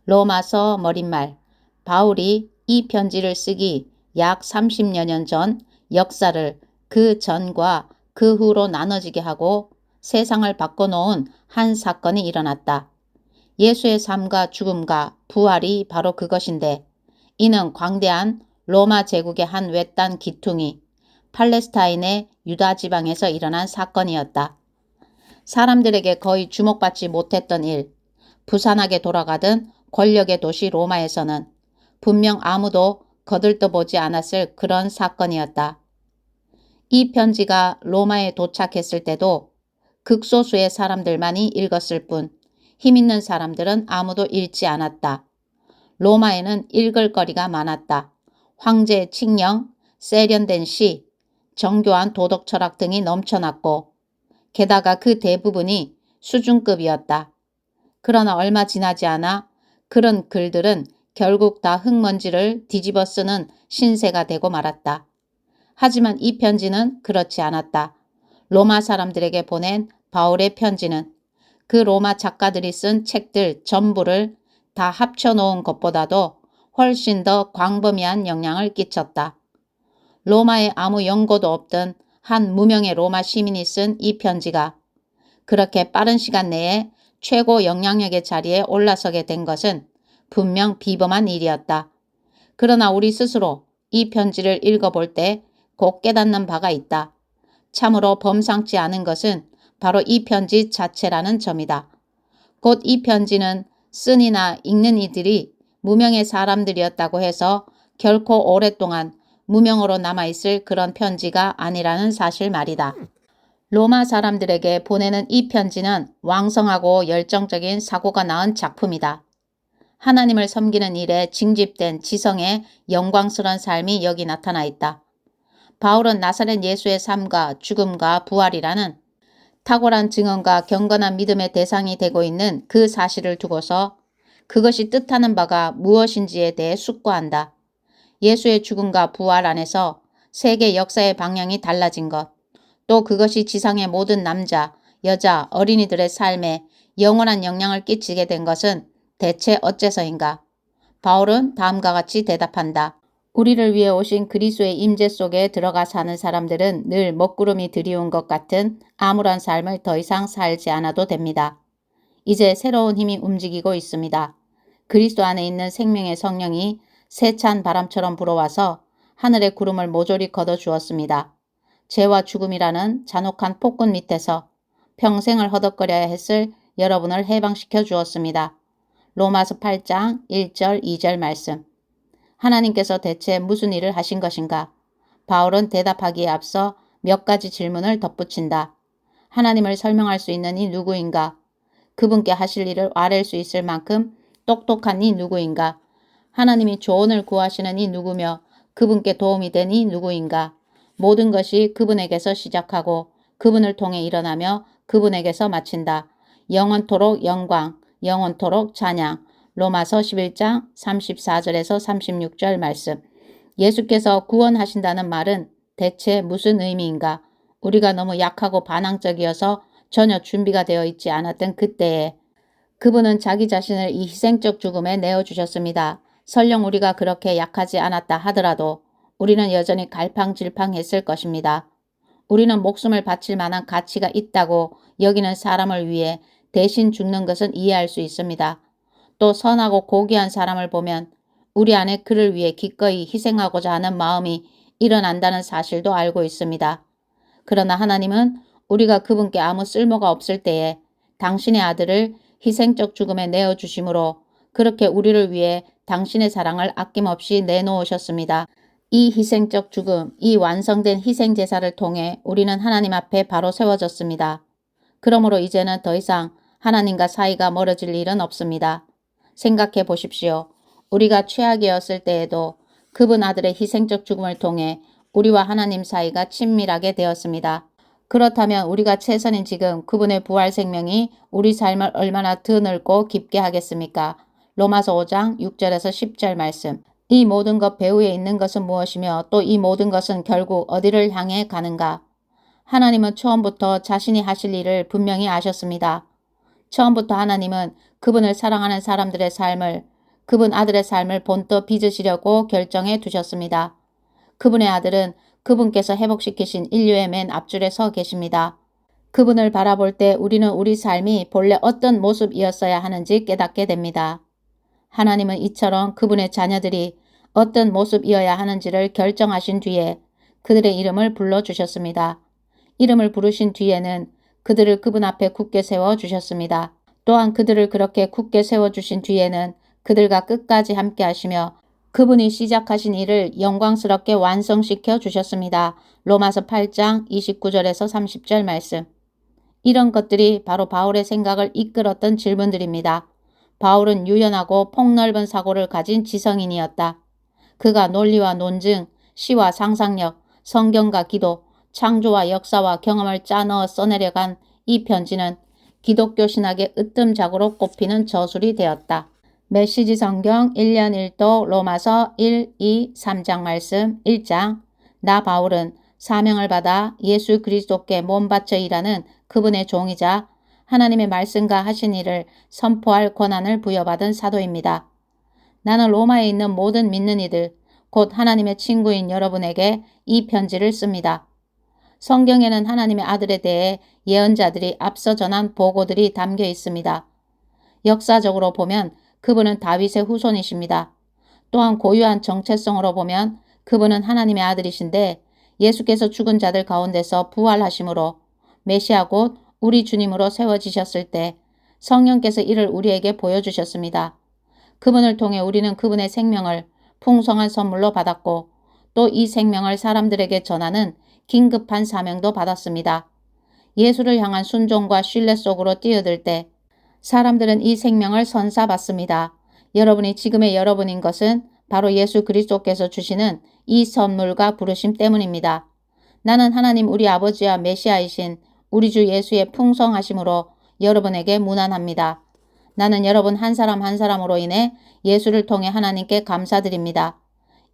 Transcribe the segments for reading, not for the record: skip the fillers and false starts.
로마서 머릿말. 바울이 이 편지를 쓰기 약 30여 년 전 역사를 그 전과 그 후로 나눠지게 하고 세상을 바꿔놓은 한 사건이 일어났다. 예수의 삶과 죽음과 부활이 바로 그것인데, 이는 광대한 로마 제국의 한 외딴 기퉁이 팔레스타인의 유다 지방에서 일어난 사건이었다. 사람들에게 거의 주목받지 못했던 일, 부산하게 돌아가던 권력의 도시 로마에서는 분명 아무도 거들떠보지 않았을 그런 사건이었다. 이 편지가 로마에 도착했을 때도 극소수의 사람들만이 읽었을 뿐 힘있는 사람들은 아무도 읽지 않았다. 로마에는 읽을 거리가 많았다. 황제의 칙령, 세련된 시, 정교한 도덕 철학 등이 넘쳐났고, 게다가 그 대부분이 수준급이었다. 그러나 얼마 지나지 않아 그런 글들은 결국 다 흙먼지를 뒤집어 쓰는 신세가 되고 말았다. 하지만 이 편지는 그렇지 않았다. 로마 사람들에게 보낸 바울의 편지는 그 로마 작가들이 쓴 책들 전부를 다 합쳐놓은 것보다도 훨씬 더 광범위한 영향을 끼쳤다. 로마에 아무 연고도 없던 한 무명의 로마 시민이 쓴 이 편지가 그렇게 빠른 시간 내에 최고 영향력의 자리에 올라서게 된 것은 분명 비범한 일이었다. 그러나 우리 스스로 이 편지를 읽어볼 때 곧 깨닫는 바가 있다. 참으로 범상치 않은 것은 바로 이 편지 자체라는 점이다. 곧 이 편지는 쓴 이나 읽는 이들이 무명의 사람들이었다고 해서 결코 오랫동안 무명으로 남아있을 그런 편지가 아니라는 사실 말이다. 로마 사람들에게 보내는 이 편지는 왕성하고 열정적인 사고가 낳은 작품이다. 하나님을 섬기는 일에 징집된 지성의 영광스러운 삶이 여기 나타나 있다. 바울은 나사렛 예수의 삶과 죽음과 부활이라는 탁월한 증언과 경건한 믿음의 대상이 되고 있는 그 사실을 두고서 그것이 뜻하는 바가 무엇인지에 대해 숙고한다. 예수의 죽음과 부활 안에서 세계 역사의 방향이 달라진 것, 또 그것이 지상의 모든 남자, 여자, 어린이들의 삶에 영원한 영향을 끼치게 된 것은 대체 어째서인가? 바울은 다음과 같이 대답한다. 우리를 위해 오신 그리스도의 임재 속에 들어가 사는 사람들은 늘 먹구름이 드리운 것 같은 암울한 삶을 더 이상 살지 않아도 됩니다. 이제 새로운 힘이 움직이고 있습니다. 그리스도 안에 있는 생명의 성령이 세찬 바람처럼 불어와서 하늘의 구름을 모조리 걷어주었습니다. 죄와 죽음이라는 잔혹한 폭군 밑에서 평생을 허덕거려야 했을 여러분을 해방시켜 주었습니다. 로마서 8장 1절 2절 말씀. 하나님께서 대체 무슨 일을 하신 것인가? 바울은 대답하기에 앞서 몇 가지 질문을 덧붙인다. 하나님을 설명할 수 있는 이 누구인가? 그분께 하실 일을 아랠 수 있을 만큼 똑똑한 이 누구인가? 하나님이 조언을 구하시는 이 누구며 그분께 도움이 된 이 누구인가? 모든 것이 그분에게서 시작하고 그분을 통해 일어나며 그분에게서 마친다. 영원토록 영광, 영원토록 찬양. 로마서 11장 34절에서 36절 말씀. 예수께서 구원하신다는 말은 대체 무슨 의미인가? 우리가 너무 약하고 반항적이어서 전혀 준비가 되어 있지 않았던 그때에 그분은 자기 자신을 이 희생적 죽음에 내어주셨습니다. 설령 우리가 그렇게 약하지 않았다 하더라도 우리는 여전히 갈팡질팡했을 것입니다. 우리는 목숨을 바칠 만한 가치가 있다고 여기는 사람을 위해 대신 죽는 것은 이해할 수 있습니다. 또 선하고 고귀한 사람을 보면 우리 안에 그를 위해 기꺼이 희생하고자 하는 마음이 일어난다는 사실도 알고 있습니다. 그러나 하나님은 우리가 그분께 아무 쓸모가 없을 때에 당신의 아들을 희생적 죽음에 내어주심으로 그렇게 우리를 위해 당신의 사랑을 아낌없이 내놓으셨습니다. 이 희생적 죽음, 이 완성된 희생제사를 통해 우리는 하나님 앞에 바로 세워졌습니다. 그러므로 이제는 더 이상 하나님과 사이가 멀어질 일은 없습니다. 생각해 보십시오. 우리가 최악이었을 때에도 그분 아들의 희생적 죽음을 통해 우리와 하나님 사이가 친밀하게 되었습니다. 그렇다면 우리가 최선인 지금 그분의 부활 생명이 우리 삶을 얼마나 드넓고 깊게 하겠습니까? 로마서 5장 6절에서 10절 말씀. 이 모든 것 배후에 있는 것은 무엇이며 또 이 모든 것은 결국 어디를 향해 가는가? 하나님은 처음부터 자신이 하실 일을 분명히 아셨습니다. 처음부터 하나님은 그분을 사랑하는 사람들의 삶을 그분 아들의 삶을 본떠 빚으시려고 결정해 두셨습니다. 그분의 아들은 그분께서 회복시키신 인류의 맨 앞줄에 서 계십니다. 그분을 바라볼 때 우리는 우리 삶이 본래 어떤 모습이었어야 하는지 깨닫게 됩니다. 하나님은 이처럼 그분의 자녀들이 어떤 모습이어야 하는지를 결정하신 뒤에 그들의 이름을 불러주셨습니다. 이름을 부르신 뒤에는 그들을 그분 앞에 굳게 세워주셨습니다. 또한 그들을 그렇게 굳게 세워주신 뒤에는 그들과 끝까지 함께 하시며 그분이 시작하신 일을 영광스럽게 완성시켜 주셨습니다. 로마서 8장 29절에서 30절 말씀. 이런 것들이 바로 바울의 생각을 이끌었던 질문들입니다. 바울은 유연하고 폭넓은 사고를 가진 지성인이었다. 그가 논리와 논증, 시와 상상력, 성경과 기도, 창조와 역사와 경험을 짜넣어 써내려간 이 편지는 기독교 신학의 으뜸작으로 꼽히는 저술이 되었다. 메시지 성경 1년 1도 로마서 1, 2, 3장 말씀 1장 나 바울은 사명을 받아 예수 그리스도께 몸 바쳐 일하는 그분의 종이자 하나님의 말씀과 하신 일을 선포할 권한을 부여받은 사도입니다. 나는 로마에 있는 모든 믿는 이들, 곧 하나님의 친구인 여러분에게 이 편지를 씁니다. 성경에는 하나님의 아들에 대해 예언자들이 앞서 전한 보고들이 담겨 있습니다. 역사적으로 보면 그분은 다윗의 후손이십니다. 또한 고유한 정체성으로 보면 그분은 하나님의 아들이신데 예수께서 죽은 자들 가운데서 부활하심으로 메시아 곧 우리 주님으로 세워지셨을 때 성령께서 이를 우리에게 보여주셨습니다. 그분을 통해 우리는 그분의 생명을 풍성한 선물로 받았고 또 이 생명을 사람들에게 전하는 긴급한 사명도 받았습니다. 예수를 향한 순종과 신뢰 속으로 뛰어들 때 사람들은 이 생명을 선사받습니다. 여러분이 지금의 여러분인 것은 바로 예수 그리스도께서 주시는 이 선물과 부르심 때문입니다. 나는 하나님 우리 아버지와 메시아이신 우리 주 예수의 풍성하심으로 여러분에게 문안합니다. 나는 여러분 한 사람 한 사람으로 인해 예수를 통해 하나님께 감사드립니다.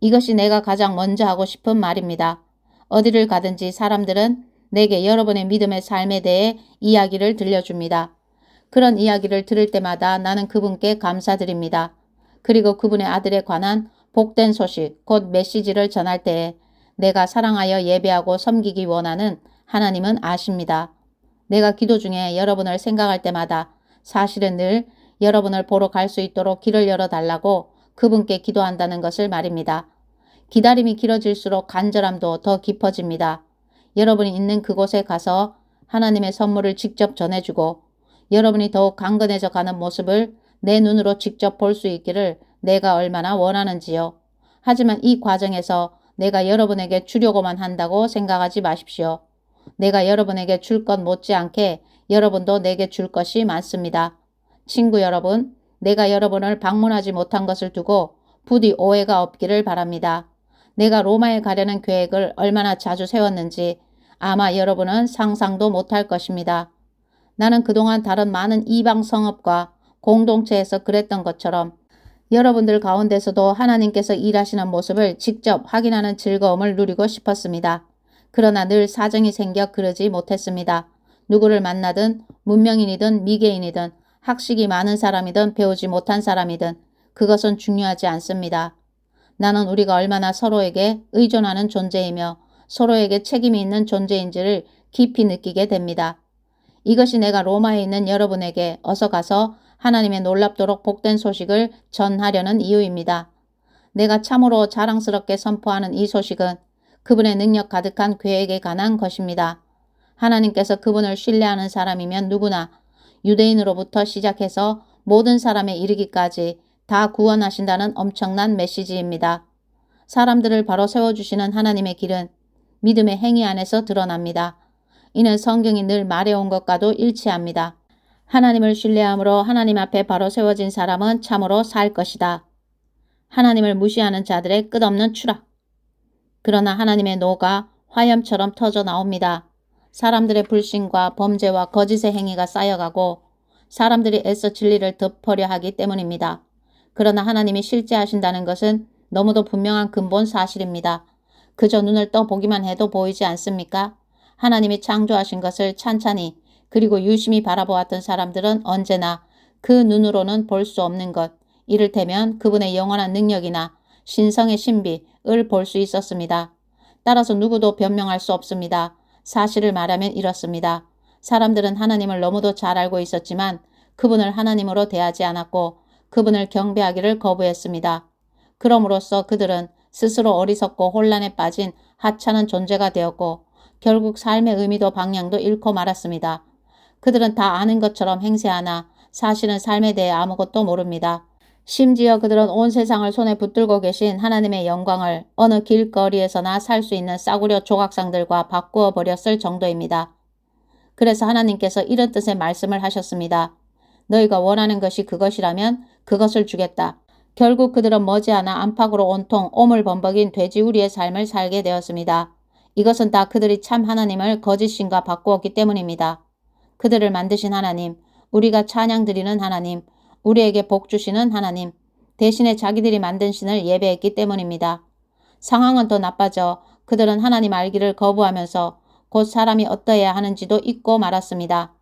이것이 내가 가장 먼저 하고 싶은 말입니다. 어디를 가든지 사람들은 내게 여러분의 믿음의 삶에 대해 이야기를 들려줍니다. 그런 이야기를 들을 때마다 나는 그분께 감사드립니다. 그리고 그분의 아들에 관한 복된 소식, 곧 메시지를 전할 때에 내가 사랑하여 예배하고 섬기기 원하는 하나님은 아십니다. 내가 기도 중에 여러분을 생각할 때마다 사실은 늘 여러분을 보러 갈 수 있도록 길을 열어달라고 그분께 기도한다는 것을 말입니다. 기다림이 길어질수록 간절함도 더 깊어집니다. 여러분이 있는 그곳에 가서 하나님의 선물을 직접 전해주고 여러분이 더욱 강건해져 가는 모습을 내 눈으로 직접 볼 수 있기를 내가 얼마나 원하는지요. 하지만 이 과정에서 내가 여러분에게 주려고만 한다고 생각하지 마십시오. 내가 여러분에게 줄 것 못지않게 여러분도 내게 줄 것이 많습니다. 친구 여러분, 내가 여러분을 방문하지 못한 것을 두고 부디 오해가 없기를 바랍니다. 내가 로마에 가려는 계획을 얼마나 자주 세웠는지 아마 여러분은 상상도 못할 것입니다. 나는 그동안 다른 많은 이방 성읍과 공동체에서 그랬던 것처럼 여러분들 가운데서도 하나님께서 일하시는 모습을 직접 확인하는 즐거움을 누리고 싶었습니다. 그러나 늘 사정이 생겨 그러지 못했습니다. 누구를 만나든 문명인이든 미개인이든 학식이 많은 사람이든 배우지 못한 사람이든 그것은 중요하지 않습니다. 나는 우리가 얼마나 서로에게 의존하는 존재이며 서로에게 책임이 있는 존재인지를 깊이 느끼게 됩니다. 이것이 내가 로마에 있는 여러분에게 어서 가서 하나님의 놀랍도록 복된 소식을 전하려는 이유입니다. 내가 참으로 자랑스럽게 선포하는 이 소식은 그분의 능력 가득한 계획에 관한 것입니다. 하나님께서 그분을 신뢰하는 사람이면 누구나 유대인으로부터 시작해서 모든 사람에 이르기까지 다 구원하신다는 엄청난 메시지입니다. 사람들을 바로 세워주시는 하나님의 길은 믿음의 행위 안에서 드러납니다. 이는 성경이 늘 말해온 것과도 일치합니다. 하나님을 신뢰함으로 하나님 앞에 바로 세워진 사람은 참으로 살 것이다. 하나님을 무시하는 자들의 끝없는 추락. 그러나 하나님의 노가 화염처럼 터져 나옵니다. 사람들의 불신과 범죄와 거짓의 행위가 쌓여가고 사람들이 애써 진리를 덮으려 하기 때문입니다. 그러나 하나님이 실제 하신다는 것은 너무도 분명한 근본 사실입니다. 그저 눈을 떠보기만 해도 보이지 않습니까? 하나님이 창조하신 것을 찬찬히 그리고 유심히 바라보았던 사람들은 언제나 그 눈으로는 볼 수 없는 것, 이를테면 그분의 영원한 능력이나 신성의 신비를 볼 수 있었습니다. 따라서 누구도 변명할 수 없습니다. 사실을 말하면 이렇습니다. 사람들은 하나님을 너무도 잘 알고 있었지만 그분을 하나님으로 대하지 않았고 그분을 경배하기를 거부했습니다. 그럼으로써 그들은 스스로 어리석고 혼란에 빠진 하찮은 존재가 되었고 결국 삶의 의미도 방향도 잃고 말았습니다. 그들은 다 아는 것처럼 행세하나 사실은 삶에 대해 아무것도 모릅니다. 심지어 그들은 온 세상을 손에 붙들고 계신 하나님의 영광을 어느 길거리에서나 살 수 있는 싸구려 조각상들과 바꾸어 버렸을 정도입니다. 그래서 하나님께서 이런 뜻의 말씀을 하셨습니다. 너희가 원하는 것이 그것이라면 그것을 주겠다. 결국 그들은 머지않아 안팎으로 온통 오물범벅인 돼지우리의 삶을 살게 되었습니다. 이것은 다 그들이 참 하나님을 거짓신과 바꾸었기 때문입니다. 그들을 만드신 하나님, 우리가 찬양 드리는 하나님, 우리에게 복 주시는 하나님, 대신에 자기들이 만든 신을 예배했기 때문입니다. 상황은 더 나빠져 그들은 하나님 알기를 거부하면서 곧 사람이 어떠해야 하는지도 잊고 말았습니다.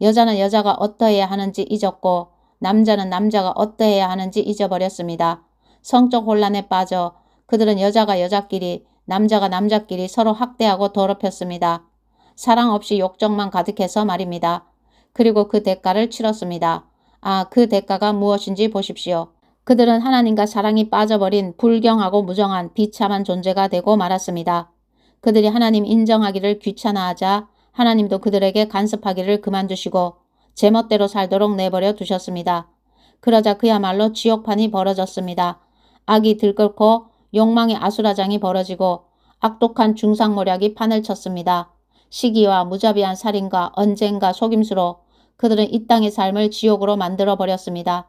여자는 여자가 어떠해야 하는지 잊었고 남자는 남자가 어떠해야 하는지 잊어버렸습니다. 성적 혼란에 빠져 그들은 여자가 여자끼리 남자가 남자끼리 서로 학대하고 더럽혔습니다. 사랑 없이 욕정만 가득해서 말입니다. 그리고 그 대가를 치렀습니다. 그 대가가 무엇인지 보십시오. 그들은 하나님과 사랑이 빠져버린 불경하고 무정한 비참한 존재가 되고 말았습니다. 그들이 하나님 인정하기를 귀찮아하자 하나님도 그들에게 간섭하기를 그만두시고 제멋대로 살도록 내버려 두셨습니다. 그러자 그야말로 지옥판이 벌어졌습니다. 악이 들끓고 욕망의 아수라장이 벌어지고 악독한 중상모략이 판을 쳤습니다. 시기와 무자비한 살인과 언쟁과 속임수로 그들은 이 땅의 삶을 지옥으로 만들어버렸습니다.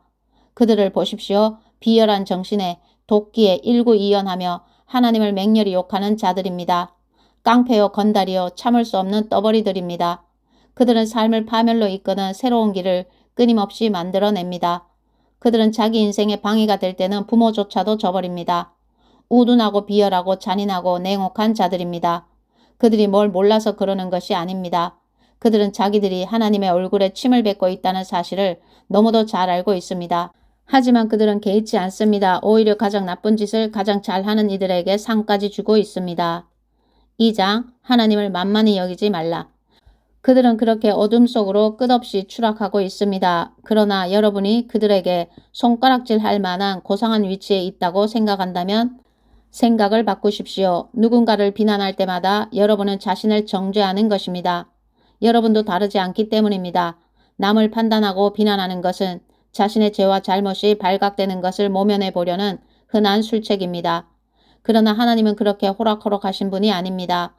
그들을 보십시오. 비열한 정신에 도끼에 일구이연하며 하나님을 맹렬히 욕하는 자들입니다. 깡패요 건달이요 참을 수 없는 떠벌이들입니다. 그들은 삶을 파멸로 이끄는 새로운 길을 끊임없이 만들어냅니다. 그들은 자기 인생에 방해가 될 때는 부모조차도 저버립니다. 우둔하고 비열하고 잔인하고 냉혹한 자들입니다. 그들이 뭘 몰라서 그러는 것이 아닙니다. 그들은 자기들이 하나님의 얼굴에 침을 뱉고 있다는 사실을 너무도 잘 알고 있습니다. 하지만 그들은 개의치 않습니다. 오히려 가장 나쁜 짓을 가장 잘하는 이들에게 상까지 주고 있습니다. 2장 하나님을 만만히 여기지 말라. 그들은 그렇게 어둠 속으로 끝없이 추락하고 있습니다. 그러나 여러분이 그들에게 손가락질 할 만한 고상한 위치에 있다고 생각한다면 생각을 바꾸십시오. 누군가를 비난할 때마다 여러분은 자신을 정죄하는 것입니다. 여러분도 다르지 않기 때문입니다. 남을 판단하고 비난하는 것은 자신의 죄와 잘못이 발각되는 것을 모면해 보려는 흔한 술책입니다. 그러나 하나님은 그렇게 호락호락하신 분이 아닙니다.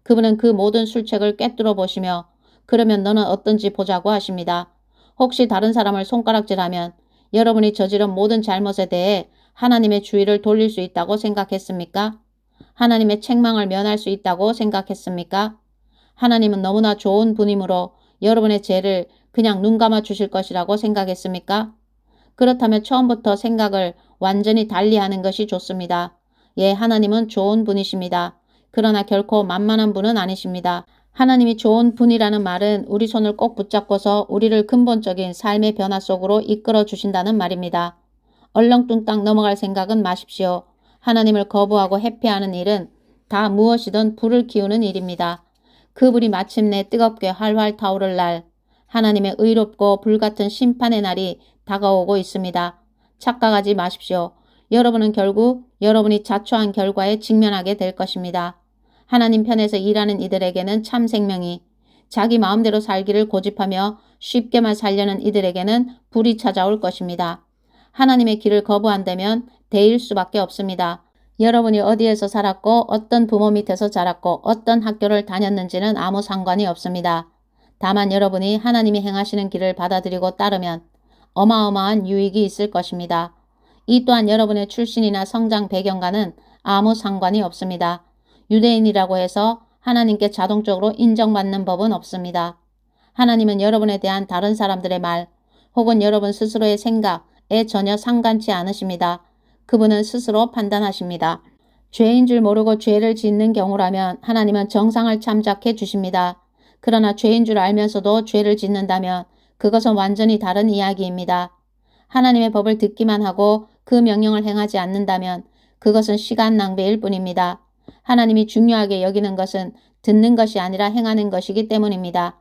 그분은 그 모든 술책을 꿰뚫어 보시며 그러면 너는 어떤지 보자고 하십니다. 혹시 다른 사람을 손가락질하면 여러분이 저지른 모든 잘못에 대해 하나님의 주의를 돌릴 수 있다고 생각했습니까? 하나님의 책망을 면할 수 있다고 생각했습니까? 하나님은 너무나 좋은 분이므로 여러분의 죄를 그냥 눈 감아 주실 것이라고 생각했습니까? 그렇다면 처음부터 생각을 완전히 달리하는 것이 좋습니다. 예, 하나님은 좋은 분이십니다. 그러나 결코 만만한 분은 아니십니다. 하나님이 좋은 분이라는 말은 우리 손을 꼭 붙잡고서 우리를 근본적인 삶의 변화 속으로 이끌어 주신다는 말입니다. 얼렁뚱땅 넘어갈 생각은 마십시오. 하나님을 거부하고 회피하는 일은 다 무엇이든 불을 키우는 일입니다. 그 불이 마침내 뜨겁게 활활 타오를 날, 하나님의 의롭고 불같은 심판의 날이 다가오고 있습니다. 착각하지 마십시오. 여러분은 결국 여러분이 자초한 결과에 직면하게 될 것입니다. 하나님 편에서 일하는 이들에게는 참 생명이, 자기 마음대로 살기를 고집하며 쉽게만 살려는 이들에게는 불이 찾아올 것입니다. 하나님의 길을 거부한다면 대일 수밖에 없습니다. 여러분이 어디에서 살았고 어떤 부모 밑에서 자랐고 어떤 학교를 다녔는지는 아무 상관이 없습니다. 다만 여러분이 하나님이 행하시는 길을 받아들이고 따르면 어마어마한 유익이 있을 것입니다. 이 또한 여러분의 출신이나 성장 배경과는 아무 상관이 없습니다. 유대인이라고 해서 하나님께 자동적으로 인정받는 법은 없습니다. 하나님은 여러분에 대한 다른 사람들의 말 혹은 여러분 스스로의 생각에 전혀 상관치 않으십니다. 그분은 스스로 판단하십니다. 죄인 줄 모르고 죄를 짓는 경우라면 하나님은 정상을 참작해 주십니다. 그러나 죄인 줄 알면서도 죄를 짓는다면 그것은 완전히 다른 이야기입니다. 하나님의 법을 듣기만 하고 그 명령을 행하지 않는다면 그것은 시간 낭비일 뿐입니다. 하나님이 중요하게 여기는 것은 듣는 것이 아니라 행하는 것이기 때문입니다.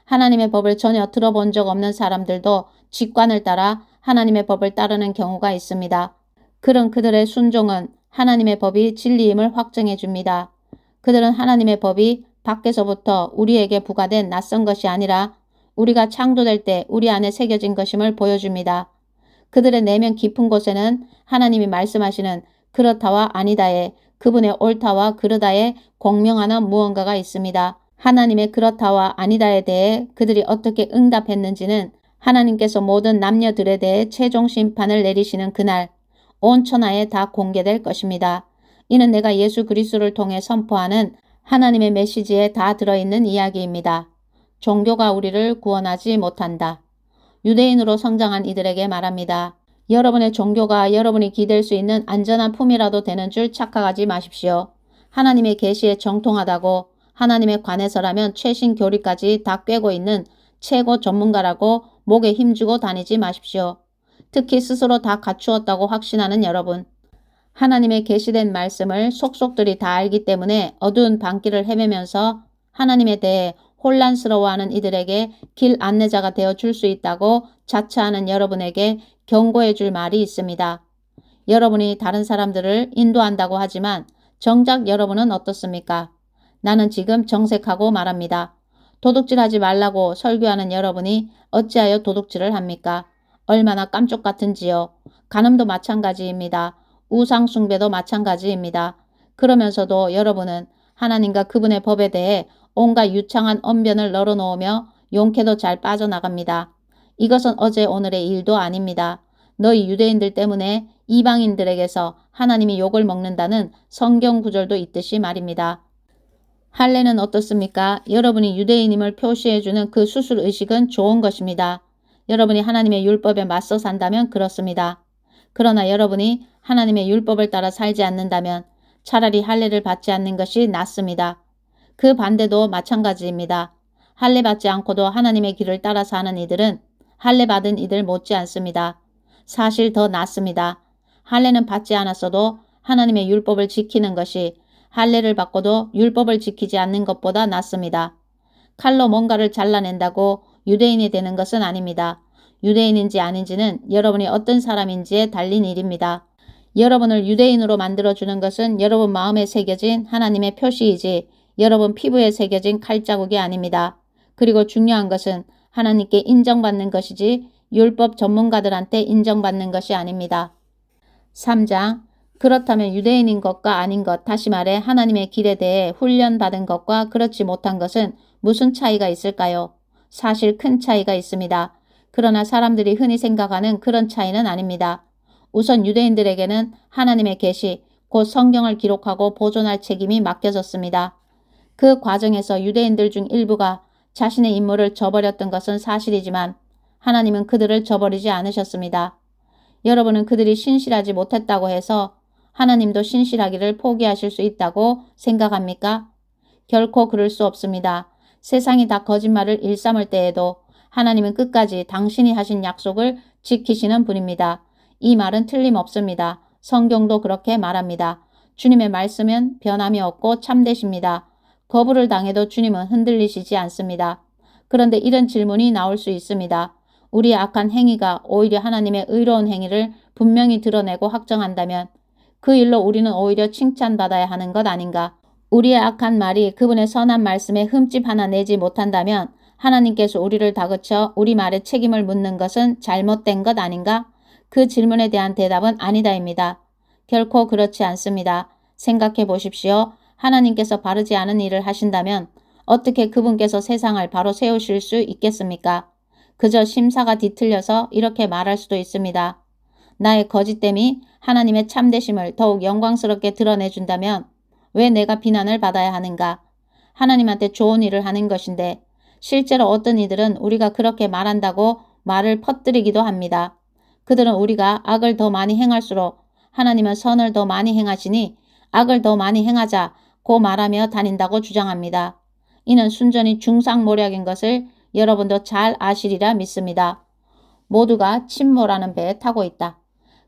하나님의 법을 전혀 들어본 적 없는 사람들도 직관을 따라 하나님의 법을 따르는 경우가 있습니다. 그런 그들의 순종은 하나님의 법이 진리임을 확증해 줍니다. 그들은 하나님의 법이 밖에서부터 우리에게 부과된 낯선 것이 아니라 우리가 창조될 때 우리 안에 새겨진 것임을 보여줍니다. 그들의 내면 깊은 곳에는 하나님이 말씀하시는 그렇다와 아니다에, 그분의 옳다와 그르다에 공명하는 무언가가 있습니다. 하나님의 그렇다와 아니다에 대해 그들이 어떻게 응답했는지는 하나님께서 모든 남녀들에 대해 최종 심판을 내리시는 그날 온 천하에 다 공개될 것입니다. 이는 내가 예수 그리스도를 통해 선포하는 하나님의 메시지에 다 들어있는 이야기입니다. 종교가 우리를 구원하지 못한다. 유대인으로 성장한 이들에게 말합니다. 여러분의 종교가 여러분이 기댈 수 있는 안전한 품이라도 되는 줄 착각하지 마십시오. 하나님의 계시에 정통하다고 하나님에 관해서라면 최신 교리까지 다 꿰고 있는 최고 전문가라고 목에 힘주고 다니지 마십시오. 특히 스스로 다 갖추었다고 확신하는 여러분. 하나님의 계시된 말씀을 속속들이 다 알기 때문에 어두운 밤길을 헤매면서 하나님에 대해 혼란스러워하는 이들에게 길 안내자가 되어 줄 수 있다고 자처하는 여러분에게 경고해 줄 말이 있습니다. 여러분이 다른 사람들을 인도한다고 하지만 정작 여러분은 어떻습니까? 나는 지금 정색하고 말합니다. 도둑질하지 말라고 설교하는 여러분이 어찌하여 도둑질을 합니까? 얼마나 깜쪽 같은지요. 간음도 마찬가지입니다. 우상숭배도 마찬가지입니다. 그러면서도 여러분은 하나님과 그분의 법에 대해 온갖 유창한 언변을 널어놓으며 용케도 잘 빠져나갑니다. 이것은 어제 오늘의 일도 아닙니다. 너희 유대인들 때문에 이방인들에게서 하나님이 욕을 먹는다는 성경 구절도 있듯이 말입니다. 할례는 어떻습니까? 여러분이 유대인임을 표시해주는 그 수술의식은 좋은 것입니다. 여러분이 하나님의 율법에 맞서 산다면 그렇습니다. 그러나 여러분이 하나님의 율법을 따라 살지 않는다면 차라리 할례를 받지 않는 것이 낫습니다. 그 반대도 마찬가지입니다. 할례 받지 않고도 하나님의 길을 따라 사는 이들은 할례 받은 이들 못지 않습니다. 사실 더 낫습니다. 할례는 받지 않았어도 하나님의 율법을 지키는 것이 할례를 받고도 율법을 지키지 않는 것보다 낫습니다. 칼로 뭔가를 잘라낸다고 유대인이 되는 것은 아닙니다. 유대인인지 아닌지는 여러분이 어떤 사람인지에 달린 일입니다. 여러분을 유대인으로 만들어주는 것은 여러분 마음에 새겨진 하나님의 표시이지 여러분 피부에 새겨진 칼자국이 아닙니다. 그리고 중요한 것은 하나님께 인정받는 것이지 율법 전문가들한테 인정받는 것이 아닙니다. 3장 그렇다면 유대인인 것과 아닌 것, 다시 말해 하나님의 길에 대해 훈련받은 것과 그렇지 못한 것은 무슨 차이가 있을까요? 사실 큰 차이가 있습니다. 그러나 사람들이 흔히 생각하는 그런 차이는 아닙니다. 우선 유대인들에게는 하나님의 계시, 곧 성경을 기록하고 보존할 책임이 맡겨졌습니다. 그 과정에서 유대인들 중 일부가 자신의 임무를 저버렸던 것은 사실이지만 하나님은 그들을 저버리지 않으셨습니다. 여러분은 그들이 신실하지 못했다고 해서 하나님도 신실하기를 포기하실 수 있다고 생각합니까? 결코 그럴 수 없습니다. 세상이 다 거짓말을 일삼을 때에도 하나님은 끝까지 당신이 하신 약속을 지키시는 분입니다. 이 말은 틀림없습니다. 성경도 그렇게 말합니다. 주님의 말씀은 변함이 없고 참되십니다. 거부를 당해도 주님은 흔들리시지 않습니다. 그런데 이런 질문이 나올 수 있습니다. 우리의 악한 행위가 오히려 하나님의 의로운 행위를 분명히 드러내고 확정한다면 그 일로 우리는 오히려 칭찬받아야 하는 것 아닌가? 우리의 악한 말이 그분의 선한 말씀에 흠집 하나 내지 못한다면 하나님께서 우리를 다그쳐 우리 말에 책임을 묻는 것은 잘못된 것 아닌가? 그 질문에 대한 대답은 아니다입니다. 결코 그렇지 않습니다. 생각해 보십시오. 하나님께서 바르지 않은 일을 하신다면 어떻게 그분께서 세상을 바로 세우실 수 있겠습니까? 그저 심사가 뒤틀려서 이렇게 말할 수도 있습니다. 나의 거짓됨이 하나님의 참되심을 더욱 영광스럽게 드러내준다면 왜 내가 비난을 받아야 하는가? 하나님한테 좋은 일을 하는 것인데 실제로 어떤 이들은 우리가 그렇게 말한다고 말을 퍼뜨리기도 합니다. 그들은 우리가 악을 더 많이 행할수록 하나님은 선을 더 많이 행하시니 악을 더 많이 행하자고 말하며 다닌다고 주장합니다. 이는 순전히 중상모략인 것을 여러분도 잘 아시리라 믿습니다. 모두가 침몰하는 배에 타고 있다.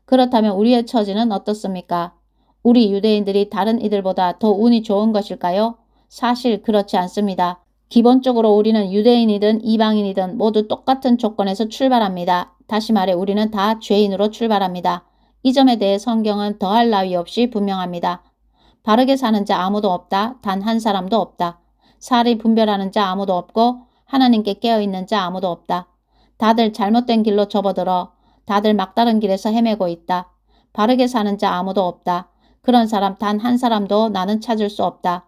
그렇다면 우리의 처지는 어떻습니까? 우리 유대인들이 다른 이들보다 더 운이 좋은 것일까요? 사실 그렇지 않습니다. 기본적으로 우리는 유대인이든 이방인이든 모두 똑같은 조건에서 출발합니다. 다시 말해 우리는 다 죄인으로 출발합니다. 이 점에 대해 성경은 더할 나위 없이 분명합니다. 바르게 사는 자 아무도 없다. 단 한 사람도 없다. 사리 분별하는 자 아무도 없고 하나님께 깨어있는 자 아무도 없다. 다들 잘못된 길로 접어들어 다들 막다른 길에서 헤매고 있다. 바르게 사는 자 아무도 없다. 그런 사람 단 한 사람도 나는 찾을 수 없다.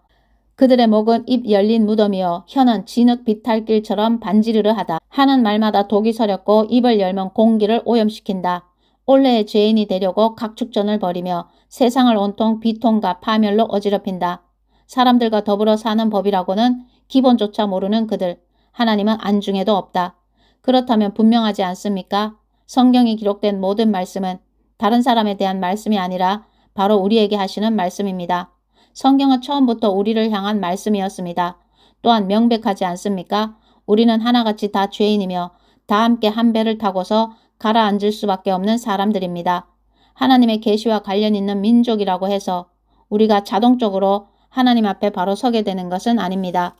그들의 목은 입 열린 무덤이요 혀는 진흙 비탈길처럼 반지르르하다. 하는 말마다 독이 서렸고 입을 열면 공기를 오염시킨다. 올해의 죄인이 되려고 각축전을 벌이며 세상을 온통 비통과 파멸로 어지럽힌다. 사람들과 더불어 사는 법이라고는 기본조차 모르는 그들. 하나님은 안중에도 없다. 그렇다면 분명하지 않습니까? 성경이 기록된 모든 말씀은 다른 사람에 대한 말씀이 아니라 바로 우리에게 하시는 말씀입니다. 성경은 처음부터 우리를 향한 말씀이었습니다. 또한 명백하지 않습니까? 우리는 하나같이 다 죄인이며 다 함께 한 배를 타고서 가라앉을 수밖에 없는 사람들입니다. 하나님의 계시와 관련 있는 민족이라고 해서 우리가 자동적으로 하나님 앞에 바로 서게 되는 것은 아닙니다.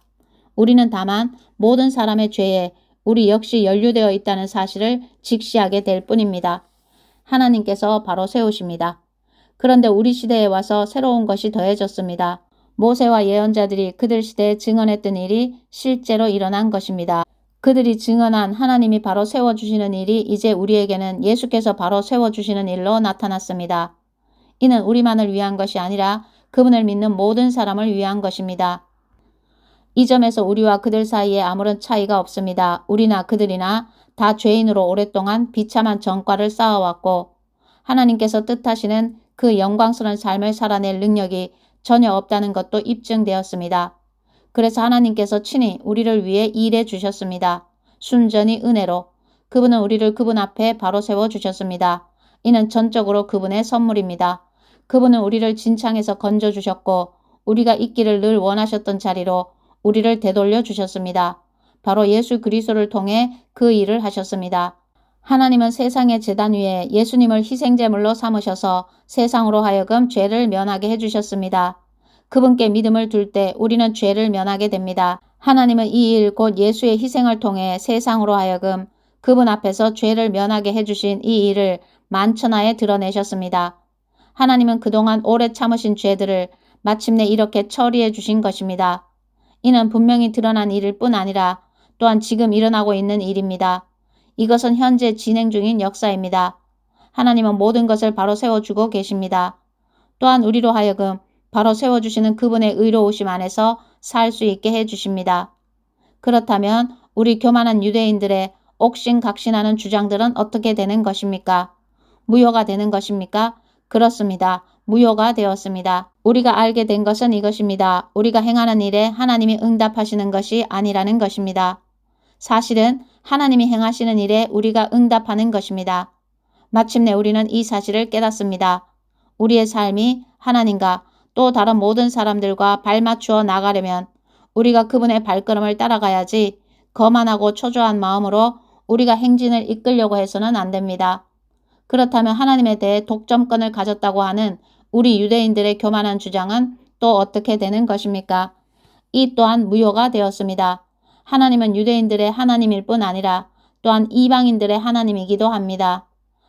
우리는 다만 모든 사람의 죄에 우리 역시 연루되어 있다는 사실을 직시하게 될 뿐입니다. 하나님께서 바로 세우십니다. 그런데 우리 시대에 와서 새로운 것이 더해졌습니다. 모세와 예언자들이 그들 시대에 증언했던 일이 실제로 일어난 것입니다. 그들이 증언한 하나님이 바로 세워주시는 일이 이제 우리에게는 예수께서 바로 세워주시는 일로 나타났습니다. 이는 우리만을 위한 것이 아니라 그분을 믿는 모든 사람을 위한 것입니다. 이 점에서 우리와 그들 사이에 아무런 차이가 없습니다. 우리나 그들이나 다 죄인으로 오랫동안 비참한 전과를 쌓아왔고 하나님께서 뜻하시는 그 영광스러운 삶을 살아낼 능력이 전혀 없다는 것도 입증되었습니다. 그래서 하나님께서 친히 우리를 위해 일해 주셨습니다. 순전히 은혜로 그분은 우리를 그분 앞에 바로 세워주셨습니다. 이는 전적으로 그분의 선물입니다. 그분은 우리를 진창에서 건져주셨고 우리가 있기를 늘 원하셨던 자리로 우리를 되돌려 주셨습니다. 바로 예수 그리스도를 통해 그 일을 하셨습니다. 하나님은 세상의 제단 위에 예수님을 희생제물로 삼으셔서 세상으로 하여금 죄를 면하게 해주셨습니다. 그분께 믿음을 둘 때 우리는 죄를 면하게 됩니다. 하나님은 이 일 곧 예수의 희생을 통해 세상으로 하여금 그분 앞에서 죄를 면하게 해주신 이 일을 만천하에 드러내셨습니다. 하나님은 그동안 오래 참으신 죄들을 마침내 이렇게 처리해 주신 것입니다. 이는 분명히 드러난 일일 뿐 아니라 또한 지금 일어나고 있는 일입니다. 이것은 현재 진행 중인 역사입니다. 하나님은 모든 것을 바로 세워주고 계십니다. 또한 우리로 하여금 바로 세워주시는 그분의 의로우심 안에서 살 수 있게 해주십니다. 그렇다면 우리 교만한 유대인들의 옥신각신하는 주장들은 어떻게 되는 것입니까? 무효가 되는 것입니까? 그렇습니다. 무효가 되었습니다. 우리가 알게 된 것은 이것입니다. 우리가 행하는 일에 하나님이 응답하시는 것이 아니라는 것입니다. 사실은 하나님이 행하시는 일에 우리가 응답하는 것입니다. 마침내 우리는 이 사실을 깨닫습니다. 우리의 삶이 하나님과 또 다른 모든 사람들과 발맞추어 나가려면 우리가 그분의 발걸음을 따라가야지 거만하고 초조한 마음으로 우리가 행진을 이끌려고 해서는 안 됩니다. 그렇다면 하나님에 대해 독점권을 가졌다고 하는 우리 유대인들의 교만한 주장은 또 어떻게 되는 것입니까? 이 또한 무효가 되었습니다. 하나님은 유대인들의 하나님일 뿐 아니라 또한 이방인들의 하나님이기도 합니다.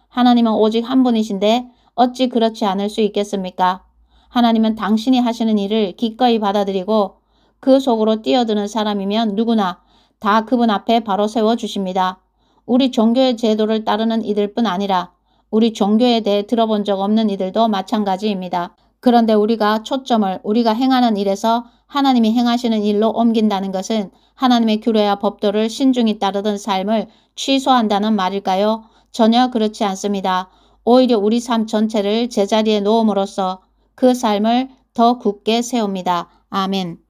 하나님은 오직 한 분이신데 어찌 그렇지 않을 수 있겠습니까? 하나님은 당신이 하시는 일을 기꺼이 받아들이고 그 속으로 뛰어드는 사람이면 누구나 다 그분 앞에 바로 세워주십니다. 우리 종교의 제도를 따르는 이들 뿐 아니라 우리 종교에 대해 들어본 적 없는 이들도 마찬가지입니다. 그런데 우리가 초점을 우리가 행하는 일에서 하나님이 행하시는 일로 옮긴다는 것은 하나님의 규례와 법도를 신중히 따르던 삶을 취소한다는 말일까요? 전혀 그렇지 않습니다. 오히려 우리 삶 전체를 제자리에 놓음으로써 그 삶을 더 굳게 세웁니다. 아멘.